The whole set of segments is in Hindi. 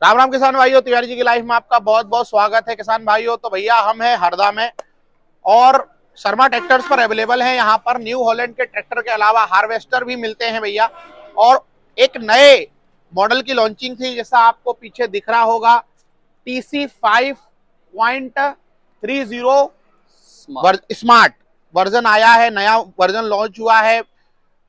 राम राम किसान भाइयों, तिवारी जी की लाइफ में आपका बहुत बहुत स्वागत है। किसान भाइयों, तो भैया हम हैं हरदा में और शर्मा ट्रैक्टर्स पर अवेलेबल हैं। यहाँ पर न्यू हॉलैंड के ट्रैक्टर के अलावा हार्वेस्टर भी मिलते हैं भैया। और एक नए मॉडल की लॉन्चिंग थी, जैसा आपको पीछे दिख रहा होगा, TC 5.30 स्मार्ट वर्जन आया है। नया वर्जन लॉन्च हुआ है,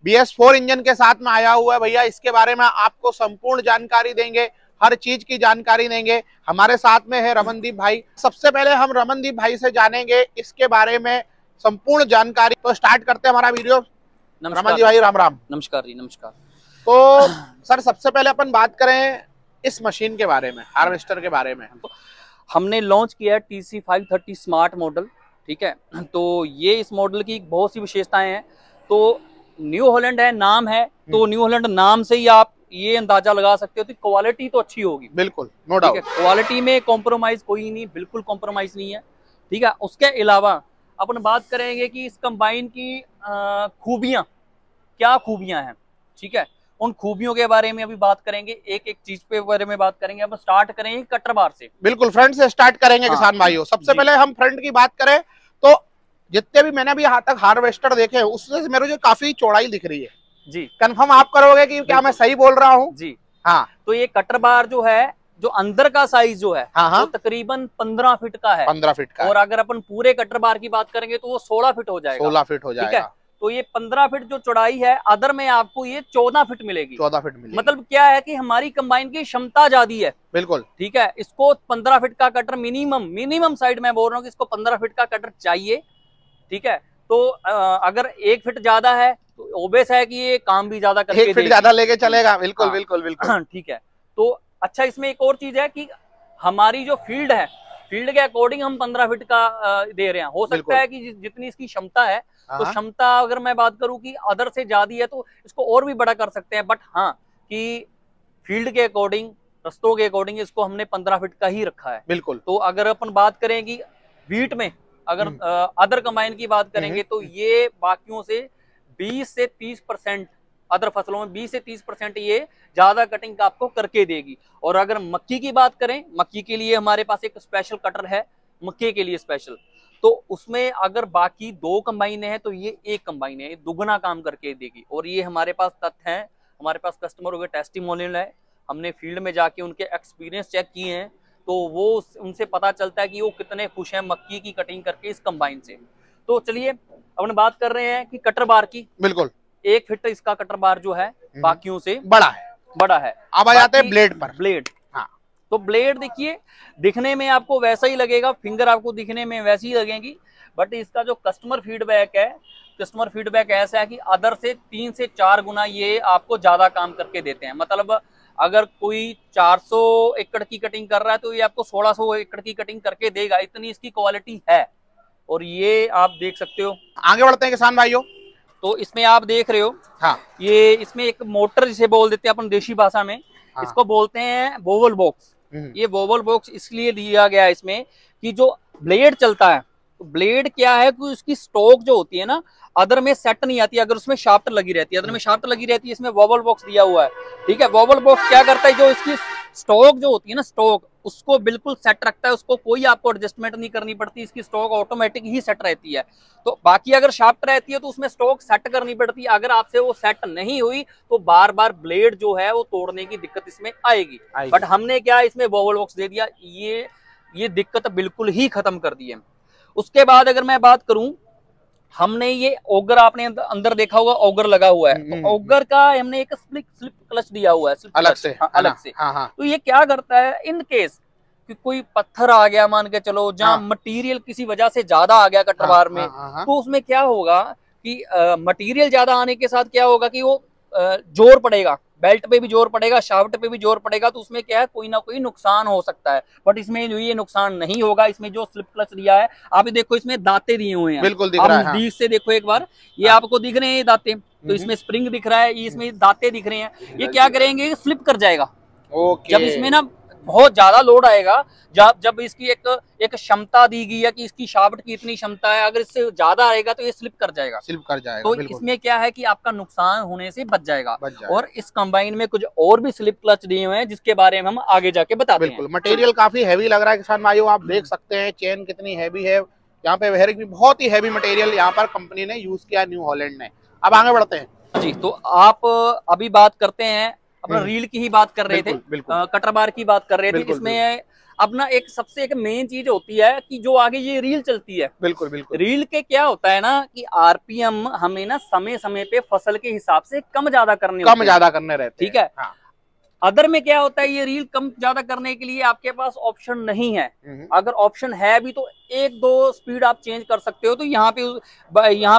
BS4 इंजन के साथ में आया हुआ है भैया। इसके बारे में आपको संपूर्ण जानकारी देंगे, हर चीज की जानकारी देंगे। हमारे साथ में है रमनदीप भाई। सबसे पहले हम रमनदीप भाई से जानेंगे इसके बारे में संपूर्ण जानकारी। तो स्टार्ट करते हैं हमारा वीडियो। रमनदीप भाई राम राम। नमस्कार जी, नमस्कार। तो सर, सबसे पहले अपन बात करें इस मशीन के बारे में, हार्वेस्टर के बारे में। हमने लॉन्च किया है TC 530 स्मार्ट मॉडल, ठीक है। तो ये इस मॉडल की बहुत सी विशेषताएं हैं। तो न्यू हॉलैंड है, नाम है, तो न्यू हॉलैंड नाम से ही आप ये अंदाजा लगा सकते हो कि क्वालिटी तो अच्छी होगी। बिल्कुल, नो डाउट। क्वालिटी में कॉम्प्रोमाइज कोई नहीं, बिल्कुल कॉम्प्रोमाइज नहीं है, ठीक है। उसके अलावा अपन बात करेंगे कि इस कंबाइन की खूबियां, क्या खूबियां हैं, ठीक है। उन खूबियों के बारे में अभी बात करेंगे, एक एक चीज पे बारे में बात करेंगे। अब स्टार्ट करेंगे कटर बार से। बिल्कुल, फ्रंट से स्टार्ट करेंगे। हाँ, किसान भाइयों, सबसे पहले हम फ्रंट की बात करें तो जितने भी मैंने अभी यहाँ तक हार्वेस्टर देखे उससे मेरे को काफी चौड़ाई दिख रही है जी। कंफर्म आप करोगे कि क्या मैं सही बोल रहा हूँ? जी हाँ। तो ये कटर बार जो है, जो अंदर का साइज जो है, हाँ, वो तकरीबन 15 फीट का है। 15 फीट का। और अगर अपन पूरे कटर बार की बात करेंगे तो वो 16 फीट हो जाएगा। 16 फीट हो जाएगा, ठीक है। तो ये 15 फीट जो चौड़ाई है, अदर में आपको ये 14 फीट मिलेगी। 14 फीट मिलेगी। मतलब क्या है कि हमारी कंबाइन की क्षमता ज्यादा है। बिल्कुल, ठीक है। इसको 15 फीट का कटर मिनिमम साइड में बोल रहा हूँ कि इसको 15 फीट का कटर चाहिए, ठीक है। तो अगर 1 फीट ज्यादा है तो ओबेस है कि ये काम भी ज्यादा करके 1 फीट ज्यादा लेके चलेगा। बिल्कुल, हाँ। बिल्कुल बिल्कुल, ठीक है। तो अच्छा, इसमें एक और चीज है कि हमारी जो फील्ड है, फील्ड के अकॉर्डिंग हम 15 फीट का दे रहे हैं। हो सकता है कि जितनी इसकी क्षमता है, तो क्षमता अगर मैं बात करूं कि अदर से ज्यादा है तो इसको और भी बड़ा कर सकते हैं। बट हाँ, कि फील्ड के अकॉर्डिंग, रस्तों के अकॉर्डिंग इसको हमने 15 फीट का ही रखा है। बिल्कुल। तो अगर अपन बात करें कि वीट में, अगर अदर कंबाइन की बात करेंगे तो ये बाकियों से 20 से 30%, अदर फसलों में 20 से 30% ये ज्यादा कटिंग का आपको करके देगी। और अगर मक्की की बात करें, मक्की के लिए हमारे पास एक स्पेशल कटर है, मक्के के लिए स्पेशल। तो उसमें अगर बाकी 2 कंबाइन है तो ये 1 कंबाइन है, ये दुगना काम करके देगी। और ये हमारे पास तथ्य हैं, हमारे पास कस्टमरों के टेस्टिमोनियल है, हमने फील्ड में जाके उनके एक्सपीरियंस चेक किए हैं, तो वो उनसे पता चलता है कि वो कितने खुश हैं मक्की की कटिंग करके इस कंबाइन से। तो चलिए अपन बात कर रहे हैं कि कटर बार की। बिल्कुल, 1 फीट इसका कटर बार जो है बाकियों से बड़ा है। अब आ जाते हैं ब्लेड पर। ब्लेड, हाँ। तो ब्लेड देखिए, दिखने में आपको वैसा ही लगेगा, फिंगर आपको दिखने में वैसी ही लगेगी। बट इसका जो कस्टमर फीडबैक है, कस्टमर फीडबैक ऐसा है कि अदर से 3 से 4 गुना ये आपको ज्यादा काम करके देते हैं। मतलब अगर कोई 400 एकड़ की कटिंग कर रहा है तो ये आपको 1600 एकड़ की कटिंग करके देगा, इतनी इसकी क्वालिटी है। और ये आप देख सकते हो। आगे बढ़ते हैं किसान भाइयों। तो इसमें आप देख रहे हो, हाँ, ये इसमें एक मोटर जिसे बोल देते हैं अपन देशी भाषा में, हाँ, इसको बोलते हैं वोवल बॉक्स। ये वोवल बॉक्स इसलिए दिया गया है इसमें कि जो ब्लेड चलता है, तो ब्लेड क्या है कि उसकी स्टॉक जो होती है ना, अदर में सेट नहीं आती, अगर उसमें शाफ्ट लगी रहती है, अदर में शाफ्ट लगी रहती है, इसमें वोवल बॉक्स दिया हुआ है, ठीक है। वोवल बॉक्स क्या करता है, जो इसकी स्टॉक जो होती है ना, स्टॉक उसको बिल्कुल सेट रखता है, उसको कोई आपको एडजस्टमेंट नहीं करनी पड़ती, इसकी स्टॉक ऑटोमेटिक ही सेट रहती है। तो बाकी अगर शाफ्ट रहती है तो उसमें स्टॉक सेट करनी पड़ती है, अगर आपसे वो सेट नहीं हुई तो बार बार ब्लेड जो है वो तोड़ने की दिक्कत इसमें आएगी। बट हमने क्या इसमें वोवल बॉक्स दे दिया, ये दिक्कत बिल्कुल ही खत्म कर दी है। उसके बाद अगर मैं बात करूं, हमने ये ऑगर, आपने अंदर देखा होगा ऑगर लगा हुआ है, तो ऑगर का हमने एक स्लिप क्लच दिया हुआ है अलग से, अलग से। तो ये क्या करता है, इन केस कि कोई पत्थर आ गया, मान के चलो, जहाँ मटेरियल किसी वजह से ज्यादा आ गया कटर बार में, तो उसमें क्या होगा कि मटेरियल ज्यादा आने के साथ क्या होगा कि वो जोर पड़ेगा, बेल्ट पे भी जोर पड़ेगा, शाफ्ट पे भी जोर पड़ेगा, तो उसमें क्या है, कोई ना कोई नुकसान हो सकता है। बट इसमें ये नुकसान नहीं होगा। इसमें जो स्लिप क्लच दिया है, आप देखो इसमें दांते दिए हुए हैं, बिल्कुल दिख रहा है, नजदीक से देखो एक बार, ये आपको दिख रहे हैं दांते, तो इसमें स्प्रिंग दिख रहा है, ये इसमें दांते दिख रहे हैं। ये क्या करेंगे, स्लिप कर जाएगा। जब इसमें ना बहुत ज्यादा लोड आएगा, जब इसकी एक क्षमता दी गई है कि इसकी शाफ्ट की इतनी क्षमता है, अगर इससे ज्यादा आएगा तो ये स्लिप कर जाएगा। तो इसमें क्या है कि आपका नुकसान होने से बच जाएगा। और इस कंबाइन में कुछ और भी स्लिप क्लच दिए हुए हैं जिसके बारे में हम आगे जाके बताते हैं। बिल्कुल, मटेरियल काफी हैवी लग रहा है किसान भाइयों, आप देख सकते हैं चेन कितनी हैवी है, यहाँ पे बेयरिंग भी बहुत ही हैवी मटेरियल यहाँ पर कंपनी ने यूज किया न्यू हॉलैंड ने। अब आगे बढ़ते हैं जी। तो आप अभी बात करते हैं अपना रील की ही बात कर रहे थे, कटर बार की बात कर रहे थे। इसमें अपना एक सबसे एक मेन चीज होती है कि जो आगे ये रील चलती है, बिल्कुल बिल्कुल, रील के क्या होता है ना कि आरपीएम हमें ना समय समय पे फसल के हिसाब से कम ज्यादा करने रहते हैं। ठीक है। हाँ। अदर में क्या होता है, ये रील कम ज्यादा करने के लिए आपके पास ऑप्शन नहीं है। अगर ऑप्शन है भी तो एक दो स्पीड आप चेंज कर सकते हो। तो यहाँ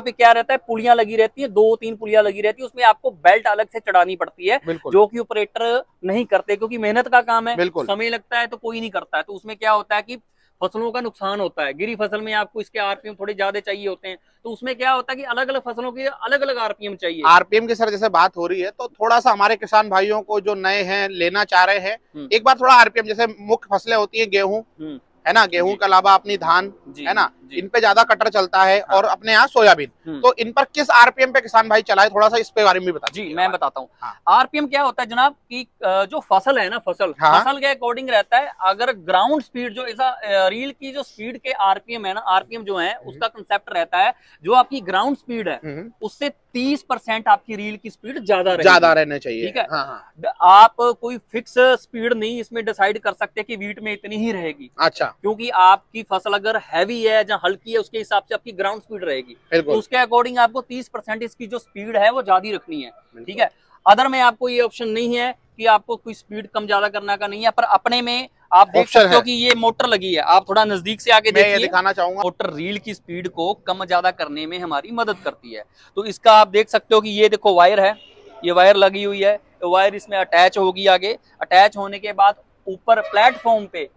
पे क्या रहता है, पुलियां लगी रहती है, 2-3 पुलियां लगी रहती है, उसमें आपको बेल्ट अलग से चढ़ानी पड़ती है, जो कि ऑपरेटर नहीं करते क्योंकि मेहनत का काम है, समय लगता है तो कोई नहीं करता है। तो उसमें क्या होता है कि फसलों का नुकसान होता है। गिरी फसल में आपको इसके आरपीएम थोड़े ज्यादा चाहिए होते हैं, तो उसमें क्या होता है कि अलग अलग फसलों के अलग अलग आरपीएम चाहिए। आरपीएम की सर जैसे बात हो रही है तो थोड़ा सा हमारे किसान भाइयों को जो नए हैं, लेना चाह रहे हैं, एक बार थोड़ा आरपीएम, जैसे मुख्य फसलें होती है गेहूं है ना, गेहूं के अलावा अपनी धान है ना, इन पे ज्यादा कटर चलता है, और अपने यहाँ सोयाबीन, तो इन पर किस आरपीएम पे किसान भाई चलाए, थोड़ा सा इस पे बारे में भी बता। जी मैं बताता हूँ। आरपीएम क्या होता है जनाब कि जो फसल है ना, फसल के अकॉर्डिंग रहता है। अगर ग्राउंड स्पीड जो ऐसा रील की जो स्पीड के आरपीएम है ना, आरपीएम जो है उसका कंसेप्ट रहता है, जो आपकी ग्राउंड स्पीड है उससे 30% आपकी रील की स्पीड ज्यादा रहनी चाहिए। ठीक है। आप कोई फिक्स स्पीड नहीं इसमें डिसाइड कर सकते कि वीट में इतनी ही रहेगी। अच्छा, क्योंकि आपकी फसल अगर हैवी है या हल्की है उसके हिसाब से आपकी ग्राउंड स्पीड रहेगी, तो उसके अकॉर्डिंग आपको 30% इसकी जो स्पीड है वो ज्यादा रखनी है। ठीक है। अदर में आपको ये ऑप्शन नहीं है कि आपको कोई स्पीड कम ज्यादा करना का नहीं है, पर अपने में आप देख सकते हो कि ये मोटर लगी है। आप थोड़ा नजदीक से आके देखिए, दिखाना चाहूंगा। मोटर रील की स्पीड को कम ज्यादा करने में हमारी मदद करती है। तो इसका आप देख सकते हो कि ये देखो वायर है, ये वायर लगी हुई है, वायर इसमें अटैच होगी। आगे अटैच होने के बाद ऊपर प्लेटफॉर्म पे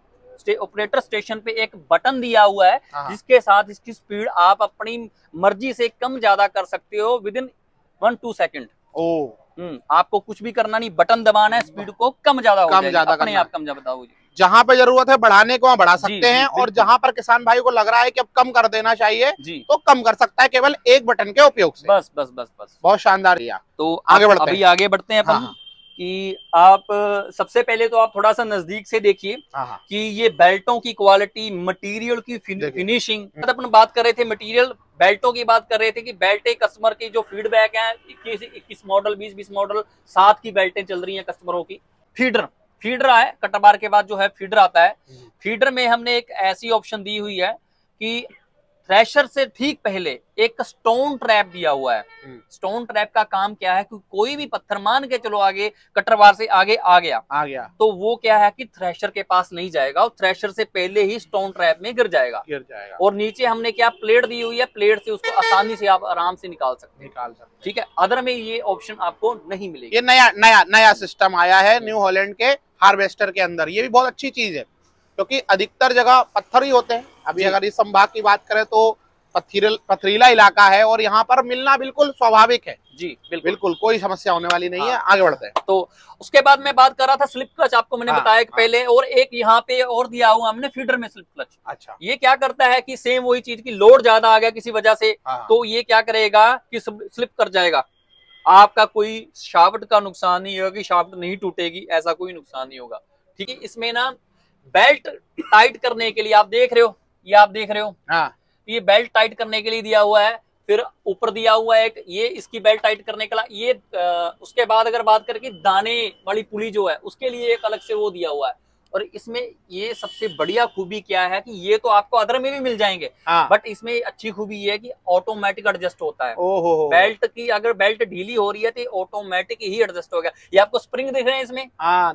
ऑपरेटर स्टेशन पे एक बटन दिया हुआ है, जिसके साथ इसकी स्पीड आप अपनी मर्जी से कम ज्यादा कर सकते हो विदिन 1-2 सेकंड। आपको कुछ भी करना नहीं, बटन दबाना है, स्पीड को कम ज्यादा अपने आप कम ज्यादा हो। जहाँ पे जरूरत है बढ़ाने को वहाँ बढ़ा सकते हैं, और जहाँ पर किसान भाई को लग रहा है कि अब कम कर देना चाहिए तो कम कर सकता है केवल एक बटन के उपयोग से। बस। बहुत शानदार रिया। तो आगे बढ़ते हैं अपन कि आप सबसे पहले तो आप थोड़ा सा नजदीक से देखिए कि ये बेल्टों की क्वालिटी, मटेरियल की फिनिशिंग। अपन बात कर रहे थे मटेरियल, बेल्टों की बात कर रहे थे कि बेल्टें कस्टमर की जो फीडबैक है, 21 मॉडल 20 मॉडल 7 की बेल्टें चल रही हैं कस्टमरों की। फीडर है, कटर बार के बाद जो है फीडर आता है। फीडर में हमने एक ऐसी ऑप्शन दी हुई है कि थ्रेशर से ठीक पहले एक स्टोन ट्रैप दिया हुआ है। स्टोन ट्रैप का काम क्या है कि कोई भी पत्थर, मान के चलो आगे कटर बार से आगे आ गया तो वो क्या है कि थ्रेशर के पास नहीं जाएगा, और थ्रेशर से पहले ही स्टोन ट्रैप में गिर जाएगा। और नीचे हमने क्या प्लेट दी हुई है, प्लेट से उसको आसानी से आप आराम से निकाल सकते हैं। ठीक है। अदर में ये ऑप्शन आपको नहीं मिलेगी। ये नया सिस्टम आया है न्यू हॉलैंड के हार्वेस्टर के अंदर, ये भी बहुत अच्छी चीज है क्योंकि अधिकतर जगह पत्थर ही होते हैं। अभी अगर इस संभाग की बात करें तो पथरीला इलाका है, और यहाँ पर मिलना बिल्कुल स्वाभाविक है। जी बिल्कुल कोई समस्या होने वाली नहीं है। आगे बढ़ते हैं। तो उसके बाद मैं बात कर रहा था स्लिप क्लच, आपको मैंने बताया कि पहले, और एक यहाँ पे और दिया हुआ हमने फीडर में स्लिप क्लच। अच्छा, ये क्या करता है कि सेम वही चीज की लोड ज्यादा आ गया किसी वजह से, तो ये क्या करेगा कि स्लिप कर जाएगा। आपका कोई शाफ्ट का नुकसान नहीं होगा कि शाफ्ट नहीं टूटेगी, ऐसा कोई नुकसान नहीं होगा। ठीक है। इसमें ना बेल्ट टाइट करने के लिए आप देख रहे हो, ये बेल्ट टाइट करने के लिए दिया हुआ है। फिर ऊपर दिया हुआ है एक, ये इसकी बेल्ट टाइट करने के लिए, ये उसके बाद अगर बात करें कि दाने वाली पुली जो है उसके लिए एक अलग से वो दिया हुआ है। और इसमें ये सबसे बढ़िया खूबी क्या है कि ये तो आपको अदर में भी मिल जाएंगे, बट इसमें अच्छी खूबी ये है कि ऑटोमेटिक एडजस्ट होता है। बेल्ट की अगर बेल्ट ढीली हो रही है तो ऑटोमेटिक ही एडजस्ट हो गया। ये आपको स्प्रिंग दिख रहे हैं इसमें?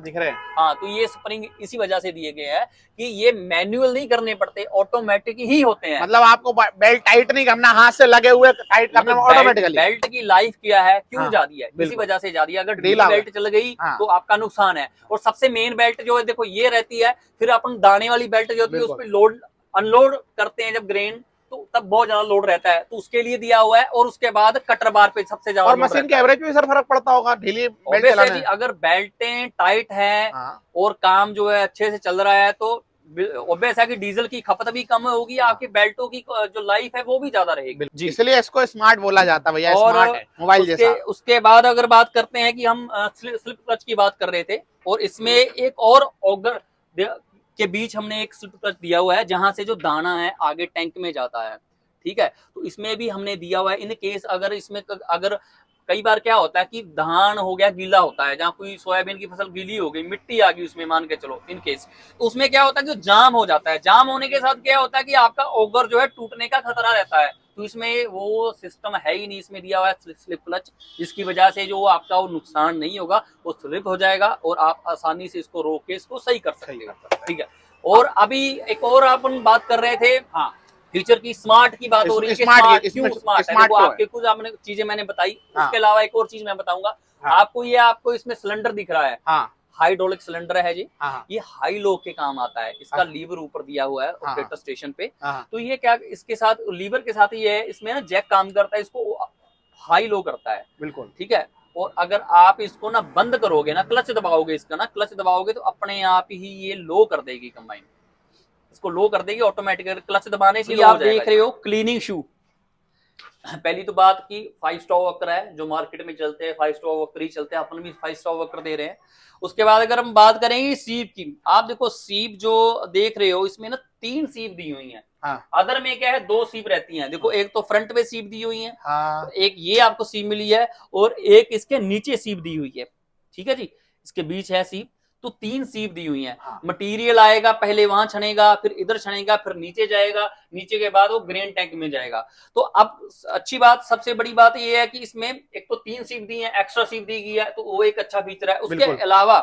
दिख रहे हैं। तो ये स्प्रिंग इसी वजह से दिए गए हैं कि ये मैनुअल नहीं करने पड़ते, ऑटोमेटिक ही होते हैं। मतलब आपको बेल्ट टाइट नहीं करना, हाथ से लगे हुए टाइट करने में ऑटोमेटिकली। बेल्ट की लाइफ क्या है, क्यों ज्यादा है, इसी वजह से ज्यादा है। अगर ढीली बेल्ट चल गई तो आपका नुकसान है। और सबसे मेन बेल्ट जो है देखो ये रहती है, फिर अपन दाने वाली बेल्ट जो होती है उस पर लोड अनलोड करते हैं जब ग्रेन, तो तब बहुत ज्यादा लोड रहता है, तो उसके लिए दिया हुआ है। और उसके बाद कटर बार पे सबसे ज्यादा, और मशीन के एवरेज में सर फर्क पड़ता होगा ढीली बेल्ट चलाने में? अगर बेल्टें टाइट है और काम जो है अच्छे से चल रहा है तो ऑब्वियस है कि डीजल की खपत भी कम होगी, आपकी बेल्टों की जो लाइफ है वो भी ज्यादा रहेगी जी। इसलिए इसको स्मार्ट बोला जाता है भैया, स्मार्ट है मोबाइल जैसा। उसके बाद अगर बात करते हैं कि हम स्लिप क्लच की बात कर रहे थे, और इसमें एक और ऑगर के बीच हमने एक स्लिप क्लच दिया हुआ है, जहां से जो दाना है आगे टैंक में जाता है, ठीक है। तो इसमें भी हमने दिया हुआ है इन केस अगर इसमें अगर कई बार क्या होता है कि धान हो गया गीला होता है, जहाँ कोई सोयाबीन की फसल गीली हो गई, मिट्टी आ गई उसमें, मान के चलो इन केस, तो उसमें क्या होता है कि जाम हो जाता है। जाम होने के साथ क्या होता है कि आपका ऑगर जो है टूटने का खतरा रहता है। तो इसमें वो सिस्टम है ही नहीं, इसमें दिया हुआ है स्लिप क्लच, जिसकी वजह से जो आपका वो नुकसान नहीं होगा, वो स्लिप हो जाएगा और आप आसानी से इसको रोक के इसको सही कर सकते हैं, ठीक है। और अभी एक और अपन बात कर रहे थे, हाँ, फीचर की, स्मार्ट की बात हो रही है, स्मार्ट क्यों स्मार्ट है? देखो आपके कुछ आपने चीजें मैंने बताई, उसके अलावा एक और चीज मैं बताऊंगा आपको। ये आपको इसमें सिलेंडर दिख रहा है, हाइड्रोलिक सिलेंडर है जी, ये हाई लो के काम आता है। इसका लीवर ऊपर दिया हुआ है ऑपरेटर स्टेशन पे, तो ये क्या इसके साथ लीवर के साथ ये है, इसमें ना जैक काम करता है, इसको हाई लो करता है, बिल्कुल ठीक है। और अगर आप इसको ना बंद करोगे ना, क्लच दबाओगे, इसका ना क्लच दबाओगे तो अपने आप ही ये लो कर देगी कंबाइन, इसको लो कर देगी ऑटोमेटिक, क्लच दबाने से। आप देख रहे हो क्लीनिंग शू, पहली तो बात की 5 स्टार वक्र है जो मार्केट में चलते हैं, 5 स्टार वक्र ही चलते हैं, अपन भी 5 स्टार वक्र दे रहे हैं। उसके बाद अगर हम बात करेंगे सीप की, आप देखो सीप जो देख रहे हो इसमें ना 3 सीप दी हुई हैं। अदर में क्या है 2 सीप रहती हैं, देखो एक तो फ्रंट पे सीप दी हुई है, एक ये आपको सीप मिली है, और एक इसके नीचे सीप दी हुई है, ठीक है जी, इसके बीच है सीप, तो 3 सीप दी हुई हैं। मटेरियल आएगा पहले वहां छनेगा, फिर इधर छनेगा, फिर नीचे जाएगा, नीचे के बाद वो ग्रेन टैंक में जाएगा। तो अब अच्छी बात, सबसे बड़ी बात ये है कि इसमें एक तो 3 सीप दी है, एक्स्ट्रा सीप दी गई है, तो वो एक अच्छा फीचर है। उसके अलावा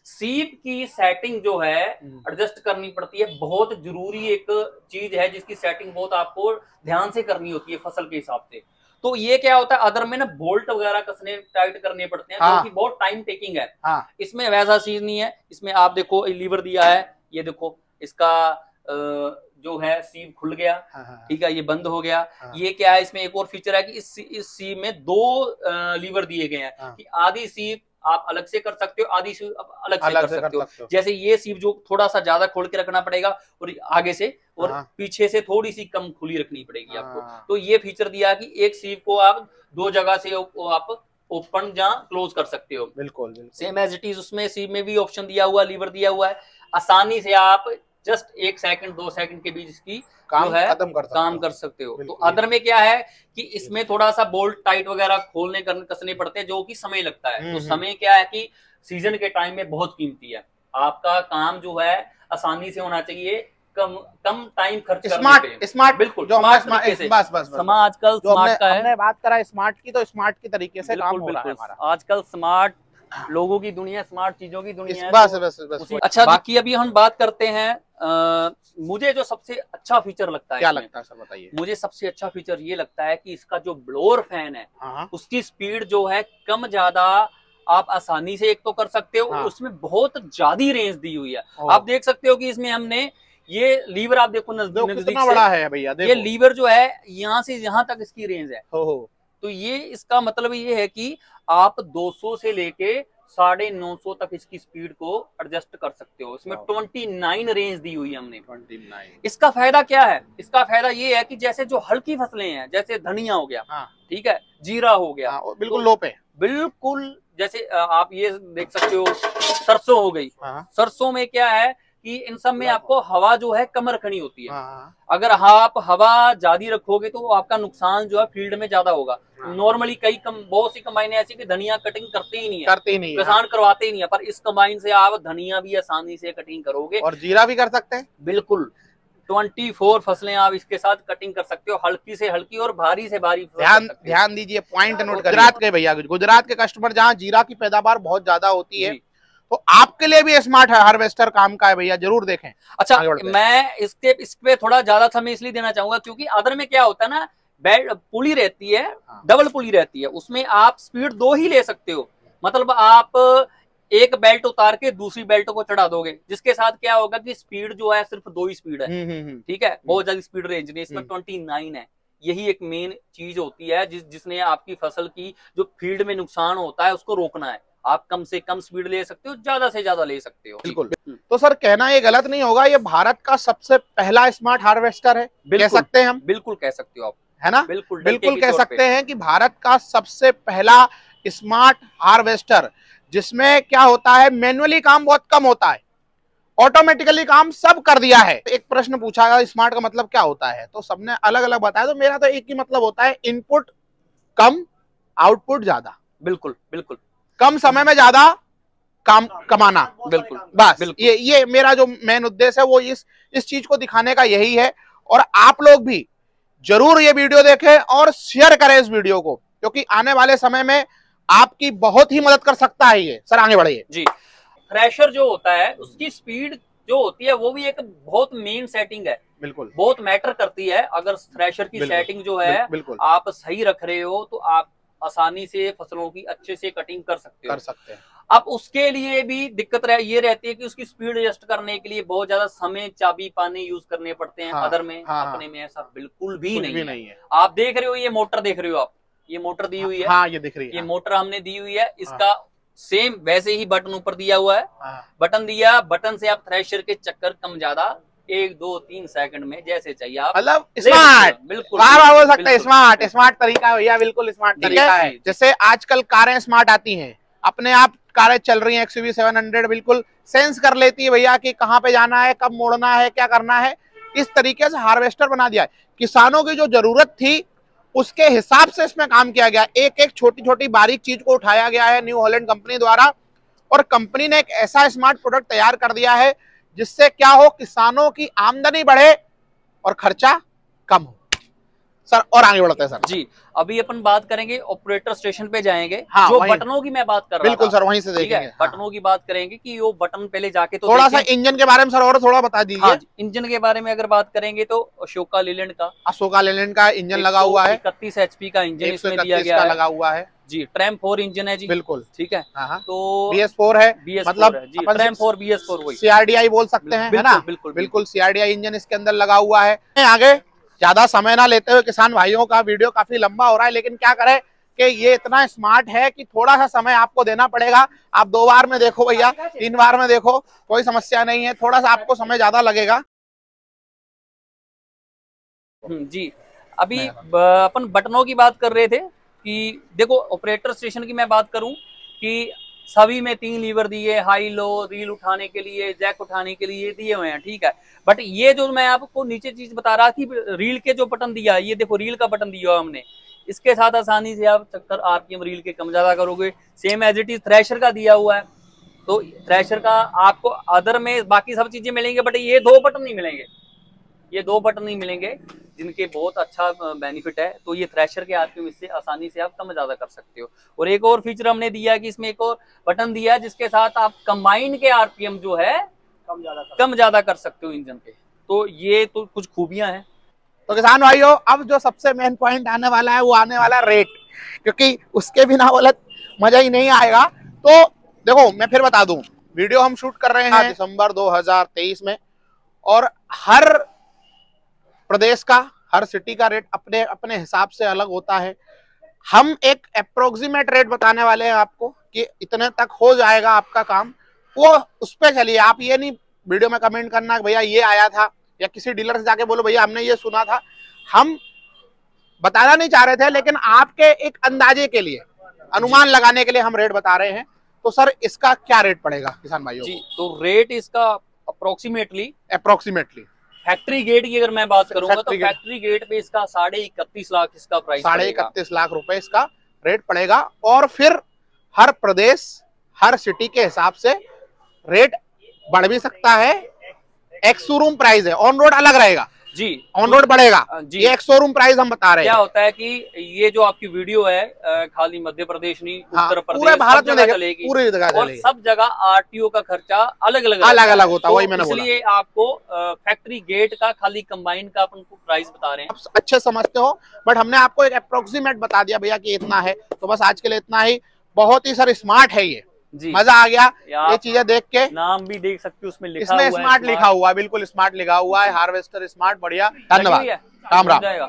सीप की सेटिंग जो है एडजस्ट करनी पड़ती है, बहुत जरूरी एक चीज है जिसकी सेटिंग बहुत आपको ध्यान से करनी होती है फसल के हिसाब से। तो ये क्या होता है, अदर में ना बोल्ट वगैरह कसने टाइट करने पड़ते हैं, जो कि बहुत टाइम टेकिंग है। इसमें वैसा चीज नहीं है, इसमें आप देखो लीवर दिया है, ये देखो इसका जो है सीप खुल गया, ठीक है, ये बंद हो गया। ये क्या है, इसमें एक और फीचर है कि इस सीप में 2 लीवर दिए गए हैं, कि आधी सीप आप अलग से कर सकते हो, आधी सीप अलग से कर सकते हो। जैसे ये सीप जो थोड़ा सा ज्यादा खोल के रखना पड़ेगा, और आगे से और पीछे से थोड़ी सी कम खुली रखनी पड़ेगी आपको। तो ये फीचर दिया कि एक सीप को आप 2 जगह से आप ओपन या क्लोज कर सकते हो, बिल्कुल सेम एज इट इज। उसमें सीप में भी ऑप्शन दिया हुआ, लीवर दिया हुआ है, आसानी से आप जस्ट 1 सेकंड 2 सेकंड के बीच इसकी काम कर सकते हो। तो अदर में क्या है कि इसमें थोड़ा सा बोल्ट टाइट वगैरह खोलने कसने पड़ते हैं, जो कि समय लगता है। तो समय क्या है कि सीजन के टाइम में बहुत कीमती है, आपका काम जो है आसानी से होना चाहिए, कम टाइम खर्च स्मार्ट बिल्कुल समा आजकल स्मार्ट का है। हमने बात करा स्मार्ट की, तो स्मार्ट की तरीके से काम हो रहा है हमारा आजकल। स्मार्ट लोगों की दुनिया, स्मार्ट चीजों की दुनिया है। बस। अच्छा, बाकी अभी हम बात करते हैं, मुझे जो सबसे अच्छा फीचर लगता है, क्या लगता है सर बताइए? मुझे सबसे अच्छा फीचर ये लगता है कि इसका जो ब्लोअर फैन है, उसकी स्पीड जो है कम ज्यादा आप आसानी से एक तो कर सकते हो, उसमें बहुत ज्यादा रेंज दी हुई है। आप देख सकते हो कि इसमें हमने ये लीवर, आप देखो नजदीक कितना बड़ा है भैया, ये लीवर जो है यहाँ से यहाँ तक इसकी रेंज है। तो ये इसका मतलब ये है कि आप 200 से लेके 950 तक इसकी स्पीड को एडजस्ट कर सकते हो। इसमें 29 रेंज दी हुई है हमने। 29। इसका फायदा क्या है? इसका फायदा ये है कि जैसे जो हल्की फसलें हैं, जैसे धनिया हो गया, ठीक है, जीरा हो गया, बिल्कुल लो पे, बिल्कुल जैसे आप ये देख सकते हो, सरसों हो गई। सरसों में क्या है कि इन सब में आपको हवा जो है कम रखनी होती है। अगर आप हवा ज्यादा रखोगे तो आपका नुकसान जो है फील्ड में ज्यादा होगा। नॉर्मली बहुत सी कंबाइन ऐसी कि धनिया कटिंग करते ही नहीं है, किसान करवाते ही नहीं है, पर इस कंबाइन से आप धनिया भी आसानी से कटिंग करोगे, और जीरा भी कर सकते हैं। बिल्कुल 24 फसलें आप इसके साथ कटिंग कर सकते हो, हल्की से हल्की और भारी से भारी। ध्यान दीजिए, पॉइंट नोट करिए। गुजरात के भैया, गुजरात के कस्टमर जहाँ जीरा की पैदावार बहुत ज्यादा होती है, तो आपके लिए भी स्मार्ट हार्वेस्टर काम का है भैया, जरूर देखें। अच्छा, मैं इस पे थोड़ा ज्यादा समय इसलिए देना चाहूंगा क्योंकि अदर में क्या होता है ना, पुली रहती है, डबल पुली रहती है, उसमें आप स्पीड 2 ही ले सकते हो। मतलब आप एक बेल्ट उतार के दूसरी बेल्ट को चढ़ा दोगे, जिसके साथ क्या होगा कि स्पीड जो है सिर्फ 2 ही स्पीड है, ठीक है, बहुत ज्यादा स्पीड रेंज नहीं, इसमें 29 है। यही एक मेन चीज होती है जिसने आपकी फसल की जो फील्ड में नुकसान होता है उसको रोकना है। आप कम से कम स्पीड ले सकते हो, ज्यादा से ज्यादा ले सकते हो। बिल्कुल। तो सर कहना ये गलत नहीं होगा, ये भारत का सबसे पहला स्मार्ट हार्वेस्टर है, कह सकते हैं हम? बिल्कुल कह सकते हो आप, है ना? बिल्कुल बिल्कुल कह सकते हैं कि भारत का सबसे पहला स्मार्ट हार्वेस्टर, जिसमें क्या होता है, मैन्युअली काम बहुत कम होता है, ऑटोमेटिकली काम सब कर दिया है। एक प्रश्न पूछा गया स्मार्ट का मतलब क्या होता है, तो सबने अलग अलग बताया, तो मेरा तो एक ही मतलब होता है, इनपुट कम आउटपुट ज्यादा। बिल्कुल बिल्कुल, कम समय में ज्यादा काम कमाना। बिल्कुल बस बिल्कुल। ये मेरा जो मेन उद्देश्य है वो इस चीज को दिखाने का यही है। और आप लोग भी जरूर ये वीडियो देखें और शेयर करें इस वीडियो को, क्योंकि आने वाले समय में आपकी बहुत ही मदद कर सकता है ये। सर आगे बढ़िए जी। थ्रेशर जो होता है उसकी स्पीड जो होती है वो भी एक बहुत मेन सेटिंग है, बिल्कुल बहुत मैटर करती है। अगर थ्रेशर की सेटिंग जो है आप सही रख रहे हो तो आप आसानी से फसलों की अच्छे से कटिंग कर सकते हैं। अब उसके लिए भी दिक्कत ये रहती है कि उसकी स्पीड एडजस्ट करने के लिए बहुत ज्यादा समय, चाबी, पानी यूज करने पड़ते हैं। अदर में अपने में ऐसा बिल्कुल भी नहीं है। आप देख रहे हो, ये मोटर देख रहे हो आप, ये मोटर दी हुई है, हाँ ये दिख रही है, ये मोटर हमने दी हुई है। इसका सेम वैसे ही बटन ऊपर दिया हुआ है, बटन दिया, बटन से आप थ्रेशर के चक्कर कम ज्यादा 1, 2, 3 सेकंड में जैसे चाहिए आप, मतलब स्मार्ट, बिल्कुल हो सकता है। स्मार्ट तरीका भैया, बिल्कुल स्मार्ट तरीका है। जैसे आजकल कारें स्मार्ट आती हैं, अपने आप कारें चल रही हैं, XUV 700 बिल्कुल सेंस कर लेती है भैया कि कहाँ पे जाना है, कब मोड़ना है, क्या करना है। इस तरीके से हार्वेस्टर बना दिया है। किसानों की जो जरूरत थी उसके हिसाब से इसमें काम किया गया, एक एक छोटी छोटी बारीक चीज को उठाया गया है न्यू हॉलैंड कंपनी द्वारा। और कंपनी ने एक ऐसा स्मार्ट प्रोडक्ट तैयार कर दिया है जिससे क्या हो, किसानों की आमदनी बढ़े और खर्चा कम हो। सर और आगे बढ़ते हैं सर जी। अभी अपन बात करेंगे ऑपरेटर स्टेशन पे जाएंगे। हाँ, जो बटनों की मैं बात कर रहा हूँ, बिल्कुल सर वहीं से देखेंगे। हाँ। बटनों की बात करेंगे कि वो बटन पहले जाके तो थोड़ा सा इंजन के बारे में सर और थोड़ा बता दीजिए। हाँ, इंजन के बारे में अगर बात करेंगे तो अशोका लेलैंड का इंजन लगा हुआ है, 31 HP का इंजन इसमें दिया गया है, लगा हुआ है जी। ट्रैम्प 4 इंजन है जी, बिल्कुल ठीक है। तो BS4 है, मतलब ट्रैम्प 4 BS4 वही CRDI बोल सकते हैं, है ना? बिल्कुल CRDI इंजन इसके अंदर लगा हुआ है। आगे ज्यादा समय ना लेते हुए किसान भाइयों का वीडियो काफी लंबा हो रहा है, लेकिन क्या करें कि ये इतना स्मार्ट है कि थोड़ा सा समय आपको देना पड़ेगा। आप 2 बार में देखो भैया, 3 बार में देखो, कोई समस्या नहीं है, थोड़ा सा आपको समय ज्यादा लगेगा जी। अभी अपन बटनों की बात कर रहे थे कि देखो ऑपरेटर स्टेशन की मैं बात करूं कि सभी में 3 लीवर दिए, हाई लो, रील उठाने के लिए, जैक उठाने के लिए दिए हुए हैं, ठीक है। बट ये जो मैं आपको नीचे चीज बता रहा थी, रील के जो बटन दिया है, ये देखो रील का बटन दिया हुआ हमने, इसके साथ आसानी से आप चक्कर RPM रील के कम ज्यादा करोगे। Same as it is thresher का दिया हुआ है, तो थ्रेशर का आपको अदर में बाकी सब चीजें मिलेंगे, बट ये 2 बटन नहीं मिलेंगे, ये 2 बटन नहीं मिलेंगे जिनके बहुत अच्छा बेनिफिट है। तो ये थ्रेशर के RPM इससे आसानी से आप कम ज्यादा कर सकते हो। और एक और फीचर हमने दिया है कि इसमें एक और बटन दिया है जिसके साथ आप कंबाइन के RPM जो है कम ज्यादा कर सकते हो इंजन के। तो ये तो कुछ खूबियां हैं। तो किसान भाइयों, अब जो सबसे मेन पॉइंट आने वाला है वो आने वाला रेट, क्योंकि उसके बिना बोले मजा ही नहीं आएगा। तो देखो मैं फिर बता दूं, वीडियो हम शूट कर रहे हैं दिसंबर 2023 में, और हर प्रदेश का, हर सिटी का रेट अपने अपने हिसाब से अलग होता है। हम एक अप्रोक्सीमेट रेट बताने वाले हैं आपको कि इतने तक हो जाएगा आपका काम, वो उस पे चलिए। आप ये नहीं वीडियो में कमेंट करना भैया ये आया था, या किसी डीलर से जाके बोलो भैया हमने ये सुना था। हम बताना नहीं चाह रहे थे, लेकिन आपके एक अंदाजे के लिए, अनुमान लगाने के लिए हम रेट बता रहे हैं। तो सर इसका क्या रेट पड़ेगा किसान भाइयों जी? तो रेट इसका अप्रोक्सीमेटली फैक्ट्री गेट की अगर मैं बात करूंगा तो फैक्ट्री गेट पे इसका 31.5 लाख इसका प्राइस, 31.5 लाख रुपए इसका रेट पड़ेगा। और फिर हर प्रदेश, हर सिटी के हिसाब से रेट बढ़ भी सकता है। एक शोरूम प्राइस है, ऑन रोड अलग रहेगा जी, ऑन रोड बढ़ेगा जी। ये एक शोरूम प्राइस हम बता रहे हैं। क्या होता है कि ये जो आपकी वीडियो है खाली मध्य प्रदेश नहीं, उत्तर प्रदेश, पूरे भारत में चलेगी, पूरी जगह और सब जगह RTO का खर्चा अलग अलग होता है। वही मैंने बोला, इसलिए आपको फैक्ट्री गेट का खाली कंबाइन का अपन को प्राइस बता रहे हैं। आप अच्छे समझते हो, बट हमने आपको एक अप्रोक्सीमेट बता दिया भैया कि इतना है। तो बस आज के लिए इतना ही। बहुत ही सर स्मार्ट है ये, जी, मजा आ गया आप ये चीजें देख के। नाम भी देख सकते हो उसमें लिखा इसमें हुआ है स्मार्ट लिखा हुआ है, बिल्कुल स्मार्ट लिखा हुआ है, हार्वेस्टर स्मार्ट, बढ़िया, धन्यवाद, लगी हुई है, राम राम। हो जाएगा।